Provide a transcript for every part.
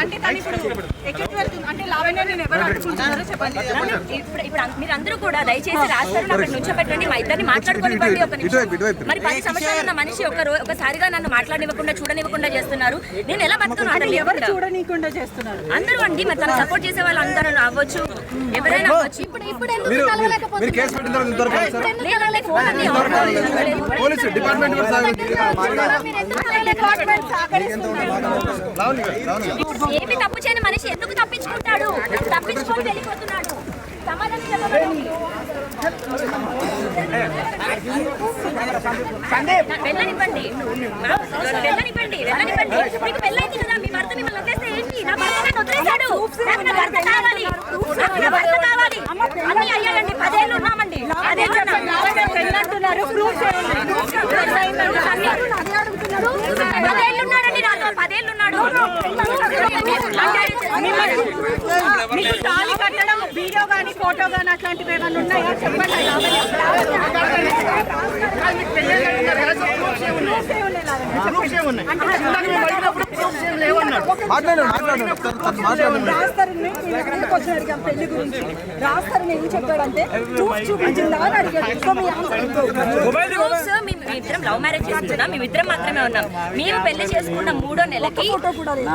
అంటే తను ఇప్పుడు ఎక్కడికి వెళ్తుంది అంటే లావణ్య నేను ఎవరు అడుగుతున్నారో చెప్పండి. ఇప్పుడు మీరందరూ కూడా దయచేసి రాష్ట్రంలో అక్కడ నుంచోబెట్టండి, మా ఇద్దరిని మాట్లాడుకోనివ్వండి. ఒక నిమిషం. మరి 10 సంవత్సరాలు ఉన్న మనిషి ఒకసారిగా నన్ను మాట్లాడనివ్వకుండా చూడనివ్వకుండా చేస్తున్నారు. నేను ఎలా బతుకున్నాను? ఎవరు చూడనీయకుండా చేస్తున్నారు అందరూ అండి. మరి తను సపోర్ట్ చేసే వాళ్ళు అందరూ అవ్వచ్చు, ఎవరైనా అవ్వచ్చు. ఇప్పుడు ఏమి తప్పు చేయని మనిషి ఎందుకు తప్పించుకుంటాడు? తప్పించుకొని వెళ్ళిపోతున్నాడు. సమాధానం చెప్పండి. వెళ్ళనివ్వండి, వెళ్ళనివ్వండి, వెళ్ళనివ్వండి. మీకు పెళ్ళైంది కదా, మీ భర్త మిమ్మల్ని వదిలేస్తే ఏంటి? నా భర్త నన్ను వదిలేశాడు, నాకు నా భర్త కావాలి, నాకు నా భర్త కావాలి. అన్ని అయ్యాయండి, 10 ఏళ్ళు ఉన్నామండి. 10 ఏళ్ళు ఉన్నాడండి నాతో, 10 ఏళ్ళు ఉన్నాడు. మీకు తాళి కట్టడం వీడియో గానీ ఫోటో గానీ అట్లాంటివి ఏమైనా ఉన్నాయా చెప్పండి. పెళ్లి గురించి రాస్తారని ఏం చెప్పాడంటే చూపించిందా అని అడిగాడు. మేమిద్దరం లవ్ మ్యారేజ్ చేసుకున్నాం, మేమిద్దరం మాత్రమే ఉన్నాం. మేము పెళ్లి చేసుకున్న 3వ నెలకి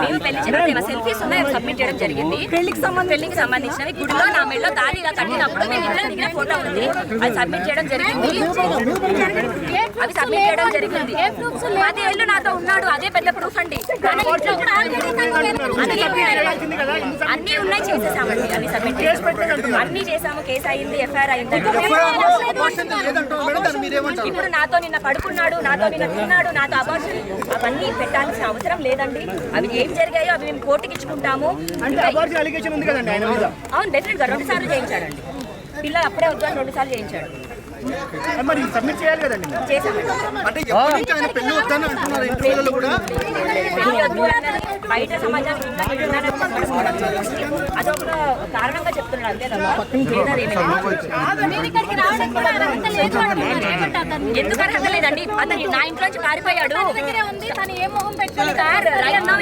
మేము పెళ్లి చేసుకున్న సెల్ఫీస్ ఉన్నాయి, సబ్మిట్ చేయడం జరిగింది. పెళ్లికి సంబంధించినవి గుడిలో నా మెడలో తాళి ఇలా కట్టినప్పుడు మేము ఇద్దరం దిగిన ఫోటో ఉంది, అది సబ్మిట్ చేయడం జరిగింది. అది సబ్మిట్ చేయడం జరిగింది. 10 ఏళ్ళు నాతో ఉన్నాడు, అదే పెద్ద ప్రూఫ్ అండి. అన్ని ఉన్నాయి, చేసేసామండి, అన్ని సబ్మిట్ చేసాము, అన్ని చేసాము. కేసు అయింది, ఎఫ్ఐఆర్ అయింది. ఇప్పుడు నాతో నిన్న పడుకున్నాడు, నాతో నిన్న తిన్నాడు, నాతో అబార్షన్ అవన్నీ పెట్టాల్సిన అవసరం లేదండి. అవి ఏం జరిగాయో అవి మేము కోర్టుకి ఇచ్చుకుంటాము. అవును, డెఫినెట్ గా 2 సార్లు చేయించాడండి. పిల్లలు అప్పుడే వద్దు అని 2 సార్లు చేయించాడు. బయట సమాజానికి అదొక కారణంగా చెప్తున్నాడు, అంతే తప్ప ఎందుకు అర్హత లేదండి. అతను నా ఇంట్లోంచి పారిపోయాడు.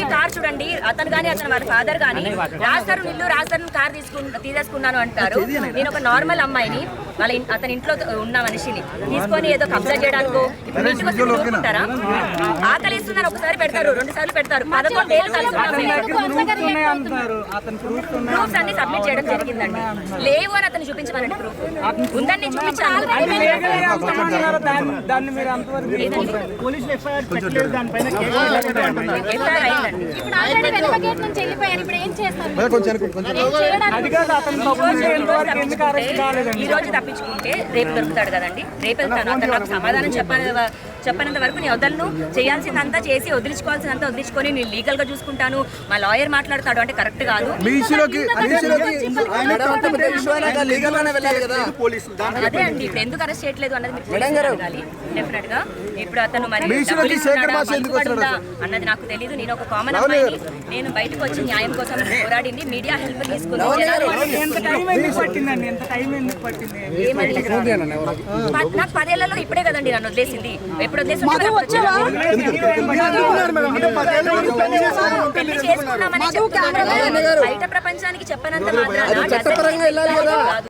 ఈ కార్ చూడండి, అతను కానీ అతను వారి ఫాదర్ కానీ రాస్తారు, నిల్లు రాస్తారు, కార్ తీసేసుకున్నాను అంటారు. నేను ఒక నార్మల్ అమ్మాయిని, వాళ్ళ అతని ఇంట్లో ఉన్న మనిషిని తీసుకొని ఏదో కబ్జా చేయడానికో ఇప్పుడు ఇంటికి వచ్చి ఊరుకుంటారా? ఆకలిస్తున్నారు, ఒకసారి పెడతారు, 2 సార్లు పెడతారు. 11 ఏళ్ళు ప్రూఫ్స్ అన్ని సబ్మిట్ చేయడం జరిగిందండి. లేవు అని అతను చూపించమనండి, ప్రూఫ్ ఉందని చూపించాను. ఈ రోజు తప్పించుకుంటే రేపు దొరుకుతాడు కదండి. రేపు వెళ్తాను, అతను నాకు సమాధానం చెప్పనంత వరకు నేను వదలను. చేయాల్సిందంతా చేసి వదిలించుకోవాల్సిందంతా వదిలించుకొని నేను లీగల్ గా చూసుకుంటాను. మా లాయర్ మాట్లాడతాడు అంటే కరెక్ట్ కాదు. అదే అండి, ఇప్పుడు ఎందుకు అరెస్ట్ చేయట్లేదు అన్నది డెఫినెట్ గా. ఇప్పుడు అతను మరి అన్నది నాకు తెలీదు. నేను ఒక కామన్ అమ్మాయిని, నేను బయటకు వచ్చి న్యాయం కోసం పోరాడింది, మీడియా హెల్ప్ తీసుకుంది. నాకు 10 ఏళ్లలో ఇప్పుడే కదండి నన్ను వదిలేసింది. ఎప్పుడు వదిలేసి పెళ్లి చేసుకున్నామని చెప్తున్నాను. బయట ప్రపంచానికి చెప్పనంత మాత్రాన